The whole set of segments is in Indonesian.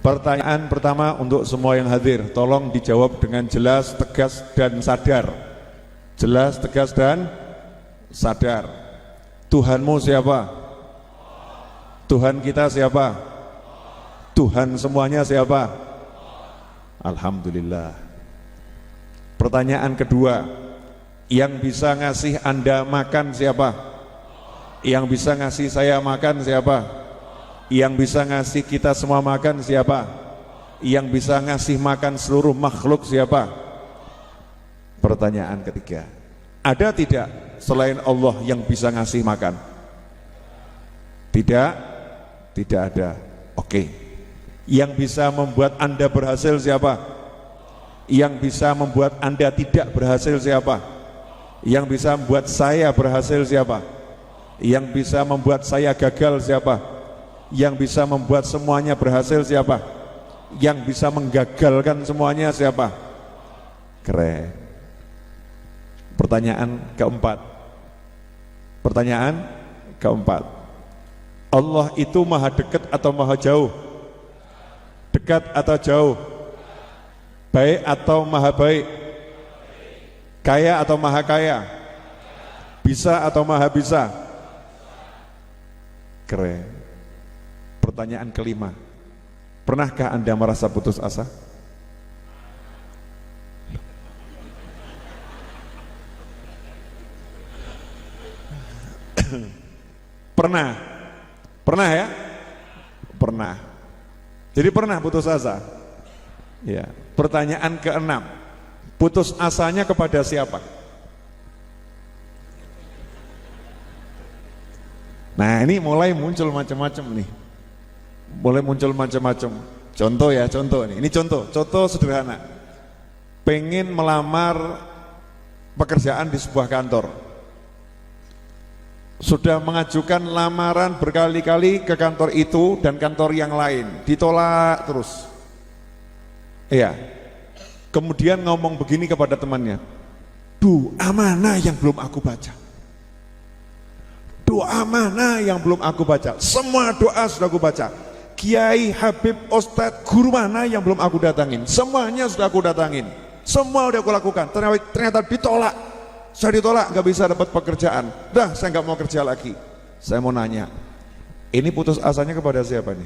Pertanyaan pertama untuk semua yang hadir, tolong dijawab dengan jelas, tegas, dan sadar. Jelas, tegas, dan sadar. Tuhanmu siapa? Tuhan kita siapa? Tuhan semuanya siapa? Alhamdulillah. Pertanyaan kedua, yang bisa ngasih Anda makan siapa? Yang bisa ngasih saya makan siapa? Yang bisa ngasih kita semua makan siapa? Yang bisa ngasih makan seluruh makhluk siapa? Pertanyaan ketiga, ada tidak selain Allah yang bisa ngasih makan? Tidak? Tidak ada. Oke. Yang bisa membuat Anda berhasil siapa? Yang bisa membuat Anda tidak berhasil siapa? Yang bisa membuat saya berhasil siapa? Yang bisa membuat saya gagal siapa? Yang bisa membuat semuanya berhasil siapa? Yang bisa menggagalkan semuanya siapa? Keren. Pertanyaan keempat. Pertanyaan keempat. Allah itu maha dekat atau maha jauh? Dekat atau jauh? Baik atau maha baik? Kaya atau maha kaya? Bisa atau maha bisa? Keren. Pertanyaan kelima, pernahkah Anda merasa putus asa? Pernah? Pernah ya? Pernah. Jadi pernah putus asa? Ya. Pertanyaan keenam, putus asanya kepada siapa? Nah, ini mulai muncul macam-macam nih. Mulai muncul macam-macam. Contoh ya, contoh nih. Ini contoh sederhana. Pengen melamar pekerjaan di sebuah kantor. Sudah mengajukan lamaran berkali-kali ke kantor itu dan kantor yang lain, ditolak terus. Iya. Kemudian ngomong begini kepada temannya, doa mana yang belum aku baca? Doa mana yang belum aku baca? Semua doa sudah aku baca. Kiai, Habib, Ustadz, guru mana yang belum aku datangin? Semuanya sudah aku datangin. Semua sudah aku lakukan. Ternyata ditolak. Saya ditolak, nggak bisa dapat pekerjaan. Dah, saya nggak mau kerja lagi. Saya mau nanya, ini putus asanya kepada siapa nih?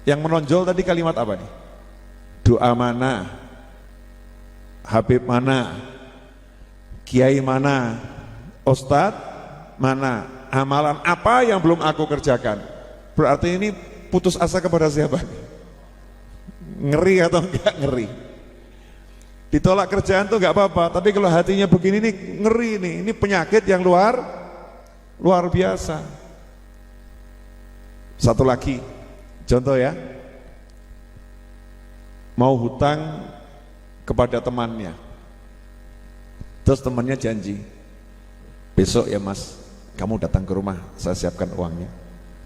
Yang menonjol tadi kalimat apa nih? Doa mana? Habib mana? Kiai mana? Ustadz mana? Amalan apa yang belum aku kerjakan? Berarti ini putus asa kepada siapa? Ngeri atau enggak ngeri? Ditolak kerjaan tuh enggak apa-apa, tapi kalau hatinya begini nih ngeri nih, ini penyakit yang luar biasa. Satu lagi, contoh ya, mau hutang kepada temannya, terus temannya janji, besok ya mas, kamu datang ke rumah, saya siapkan uangnya.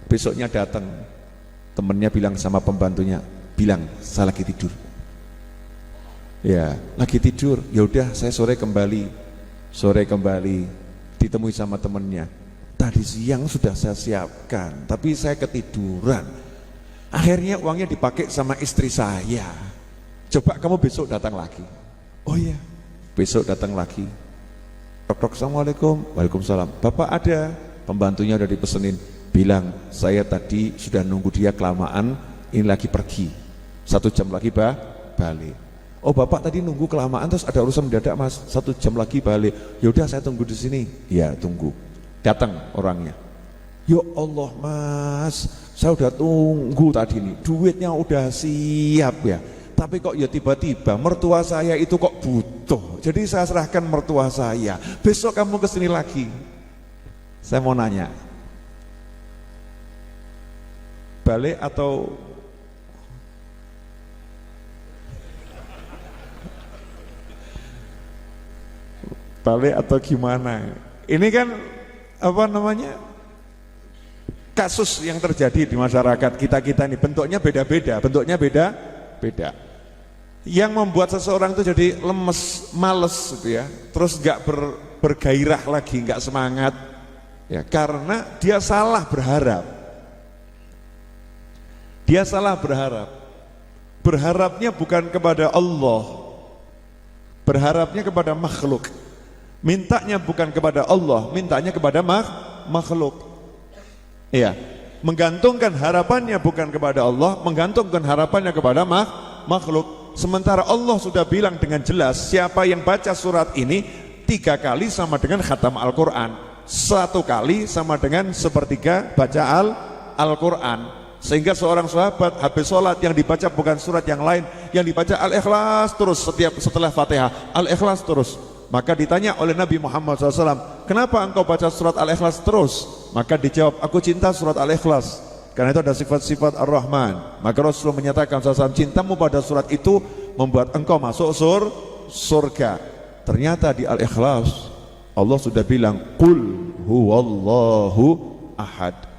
Besoknya datang, temennya bilang sama pembantunya, bilang saya lagi tidur. Ya, lagi tidur. Ya udah, saya sore kembali. Ditemui sama temennya. Tadi siang sudah saya siapkan, tapi saya ketiduran. Akhirnya uangnya dipakai sama istri saya. Coba kamu besok datang lagi. Oh iya, besok datang lagi. Tok, assalamualaikum. Waalaikumsalam. Bapak ada? Pembantunya udah dipesenin. Bilang, saya tadi sudah nunggu dia kelamaan, ini lagi pergi. 1 jam lagi balik. Oh bapak tadi nunggu kelamaan, terus ada urusan mendadak mas, 1 jam lagi balik. Yaudah saya tunggu di sini. Ya tunggu. Datang orangnya. Ya Allah mas, saya udah tunggu tadi nih, duitnya udah siap ya. Tapi kok ya tiba-tiba mertua saya itu kok butuh. Jadi saya serahkan mertua saya. Besok kamu kesini lagi. Saya mau nanya, balik atau gimana? Ini kan apa namanya, kasus yang terjadi di masyarakat kita ini bentuknya beda-beda. Yang membuat seseorang itu jadi lemes, males gitu ya, terus nggak bergairah lagi, nggak semangat ya, karena dia salah berharap. Dia salah berharap. Berharapnya bukan kepada Allah, berharapnya kepada makhluk. Mintanya bukan kepada Allah, mintanya kepada makhluk. Iya, menggantungkan harapannya bukan kepada Allah, menggantungkan harapannya kepada makhluk. Sementara Allah sudah bilang dengan jelas, siapa yang baca surat ini 3 kali sama dengan khatam Al-Quran, 1 kali sama dengan sepertiga baca Al-Quran. Sehingga seorang sahabat habis sholat yang dibaca bukan surat yang lain, yang dibaca Al-Ikhlas terus setelah Fatihah, Al-Ikhlas terus. Maka ditanya oleh Nabi Muhammad SAW, kenapa engkau baca surat Al-Ikhlas terus? Maka dijawab, aku cinta surat Al-Ikhlas, karena itu ada sifat-sifat Ar-Rahman. Maka Rasulullah menyatakan, cintamu pada surat itu membuat engkau masuk surga. Ternyata di Al-Ikhlas Allah sudah bilang, Qul huwallahu ahad.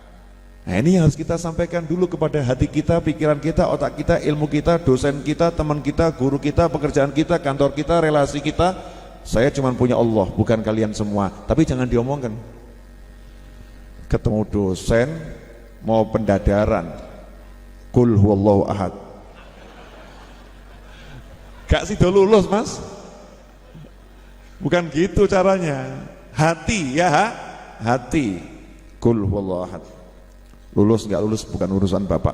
Nah, ini yang harus kita sampaikan dulu kepada hati kita, pikiran kita, otak kita, ilmu kita, dosen kita, teman kita, guru kita, pekerjaan kita, kantor kita, relasi kita. Saya cuma punya Allah, bukan kalian semua. Tapi jangan diomongkan. Ketemu dosen mau pendadaran, Qul huwallahu ahad. Gak sih lulus, Mas? Bukan gitu caranya. Hati ya, hati. Qul huwallahu ahad. Lulus nggak lulus bukan urusan Bapak.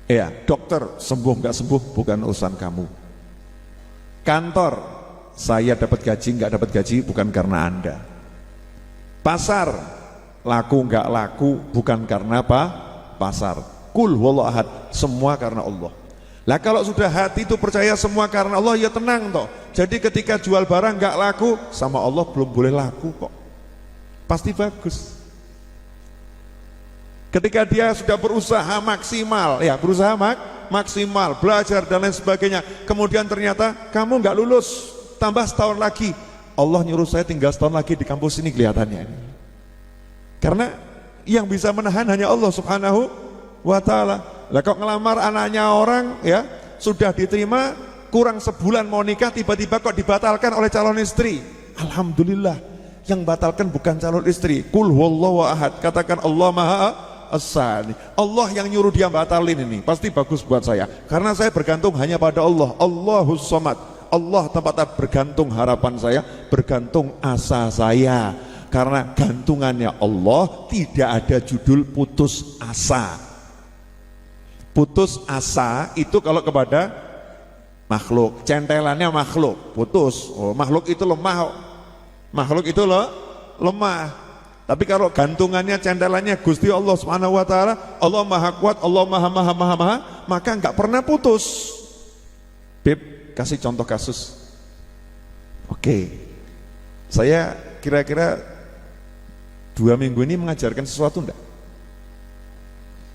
Iya, dokter sembuh nggak sembuh bukan urusan kamu. Kantor, saya dapat gaji nggak dapat gaji bukan karena Anda. Pasar, laku nggak laku bukan karena apa? Pasar. Qul huwallahu ahad, semua karena Allah. Lah kalau sudah hati itu percaya semua karena Allah, ya tenang toh. Jadi ketika jual barang nggak laku, sama Allah belum boleh laku kok. Pasti bagus. Ketika dia sudah berusaha maksimal, ya berusaha maksimal, belajar dan lain sebagainya, kemudian ternyata kamu nggak lulus, tambah setahun lagi, Allah nyuruh saya tinggal setahun lagi di kampus ini kelihatannya. Karena yang bisa menahan hanya Allah Subhanahu wa ta'ala. Lah kok ngelamar anaknya orang ya sudah diterima, kurang sebulan mau nikah, tiba-tiba kok dibatalkan oleh calon istri. Alhamdulillah, yang batalkan bukan calon istri. Qul huwallahu ahad, katakan Allah Maha As-Sani. Allah yang nyuruh dia batalin ini, pasti bagus buat saya. Karena saya bergantung hanya pada Allah. Allahus Samad. Allah tempat bergantung harapan saya, bergantung asa saya. Karena gantungannya Allah, tidak ada judul putus asa. Putus asa itu kalau kepada makhluk, centelannya makhluk, putus. Oh, makhluk itu lemah. Makhluk itu lemah. Tapi kalau gantungannya, centelannya Gusti Allah Subhanahu wa ta'ala, Allah maha kuat, Allah maha, maka enggak pernah putus. Beb, kasih contoh kasus. Oke, saya kira-kira 2 minggu ini mengajarkan sesuatu enggak?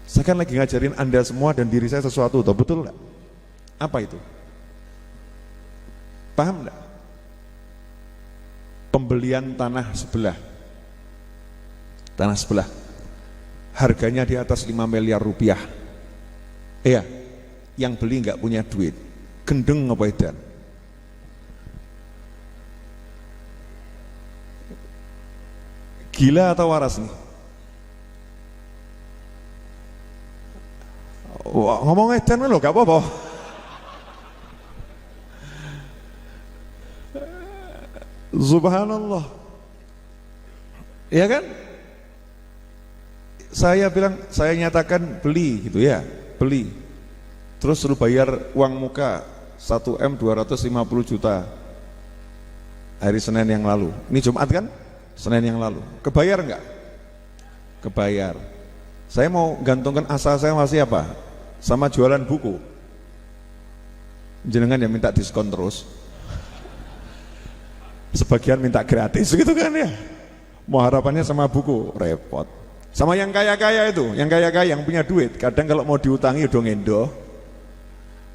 Saya kan lagi ngajarin Anda semua dan diri saya sesuatu, betul enggak? Apa itu? Paham enggak? Pembelian tanah sebelah, harganya di atas 5 miliar rupiah. Iya, yang beli nggak punya duit, gendeng apa edan. Gila atau waras nih? Wah, ngomong edan lo gak apa-apa. Subhanallah. Iya kan? Saya bilang, saya nyatakan beli gitu ya, beli. Terus suruh bayar uang muka 1M 250 juta hari Senin yang lalu. Ini Jumat kan? Senin yang lalu. Kebayar enggak? Kebayar. Saya mau gantungkan asa saya masih apa? Sama jualan buku. Jenengan yang minta diskon terus. Sebagian minta gratis gitu kan ya. Mau harapannya sama buku, repot. Sama yang kaya-kaya itu, yang kaya-kaya yang punya duit, kadang kalau mau diutangi udah ngendo.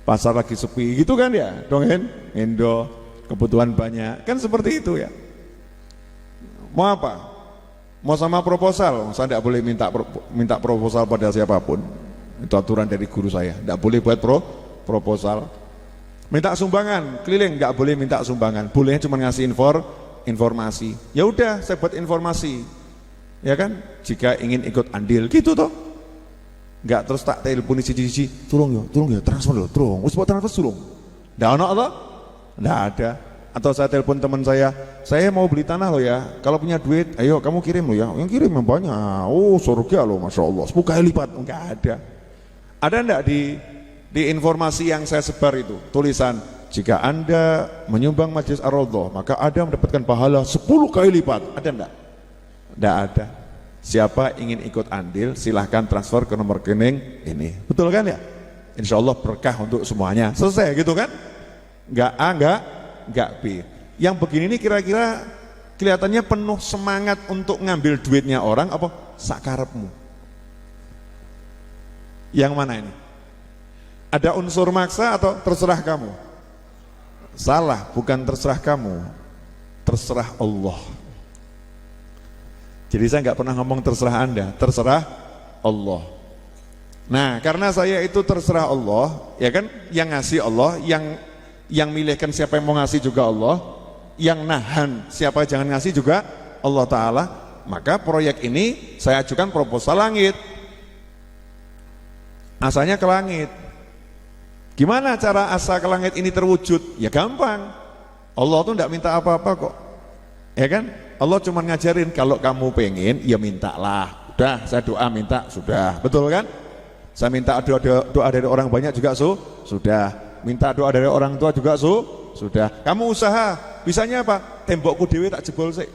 Pasar lagi sepi gitu kan ya, dongeng, ngendo, kebutuhan banyak, kan seperti itu ya. Mau apa? Mau sama proposal, saya tidak boleh minta proposal pada siapapun. Itu aturan dari guru saya, tidak boleh buat proposal. Minta sumbangan, keliling nggak boleh minta sumbangan, bolehnya cuma ngasih informasi. Ya udah, saya buat informasi. Ya kan, jika ingin ikut andil gitu toh. Enggak terus tak telepon siji-siji, tolong ya transfer lho, tolong. Wis transfer tolong. Ndak ono apa? Ndak ada. Atau saya telepon teman saya mau beli tanah loh ya. Kalau punya duit, ayo kamu kirim loh ya. Yang kirim yang banyak. Oh, surga loh, masya Allah. 10 kali lipat. Enggak ada. Ada enggak di informasi yang saya sebar itu tulisan, jika Anda menyumbang Majelis Ar-Raudhah, maka Anda mendapatkan pahala 10 kali lipat. Ada enggak? Enggak ada. Siapa ingin ikut andil, silahkan transfer ke nomor rekening ini. Betul kan ya? Insya Allah berkah untuk semuanya. Selesai gitu kan? Enggak A, enggak B. Yang begini ini kira-kira kelihatannya penuh semangat untuk ngambil duitnya orang apa sakarepmu? Yang mana ini? Ada unsur maksa atau terserah kamu? Salah, bukan terserah kamu, terserah Allah. Jadi saya nggak pernah ngomong terserah Anda, terserah Allah. Nah, karena saya itu terserah Allah, ya kan, yang ngasih Allah, yang milihkan siapa yang mau ngasih juga Allah, yang nahan siapa jangan ngasih juga Allah Ta'ala. Maka proyek ini saya ajukan proposal langit, asanya ke langit. Gimana cara asa ke langit ini terwujud? Ya gampang, Allah tuh tidak minta apa-apa kok, ya kan? Allah cuma ngajarin, kalau kamu pengen ya mintalah. Udah, saya doa minta, sudah, betul kan? Saya minta doa dari orang banyak juga sudah. Minta doa dari orang tua juga sudah. Kamu usaha, bisanya apa? Tembokku dewe tak jebol sih.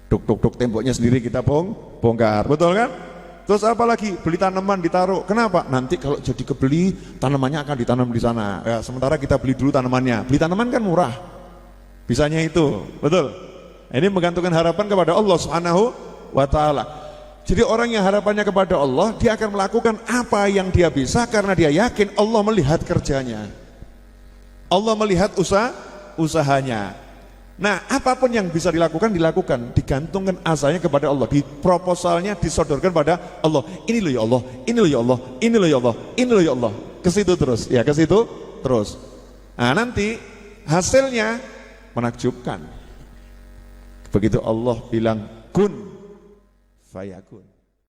Duk temboknya sendiri kita bongkar, betul kan? Terus apa lagi? Beli tanaman ditaruh. Kenapa? Nanti kalau jadi kebeli, tanamannya akan ditanam di sana. Ya, sementara kita beli dulu tanamannya. Beli tanaman kan murah. Bisanya itu, betul. Ini menggantungkan harapan kepada Allah Subhanahu wa Ta'ala. Jadi orang yang harapannya kepada Allah, dia akan melakukan apa yang dia bisa karena dia yakin Allah melihat kerjanya, Allah melihat usahanya. Nah, apapun yang bisa dilakukan, digantungkan asanya kepada Allah, di proposalnya disodorkan pada Allah. Ini loh ya Allah, ini loh ya Allah, ini loh ya Allah, ini loh ya Allah. Ke situ terus, ya ke situ terus. Nah, nanti hasilnya menakjubkan. Begitu Allah bilang kun fayakun.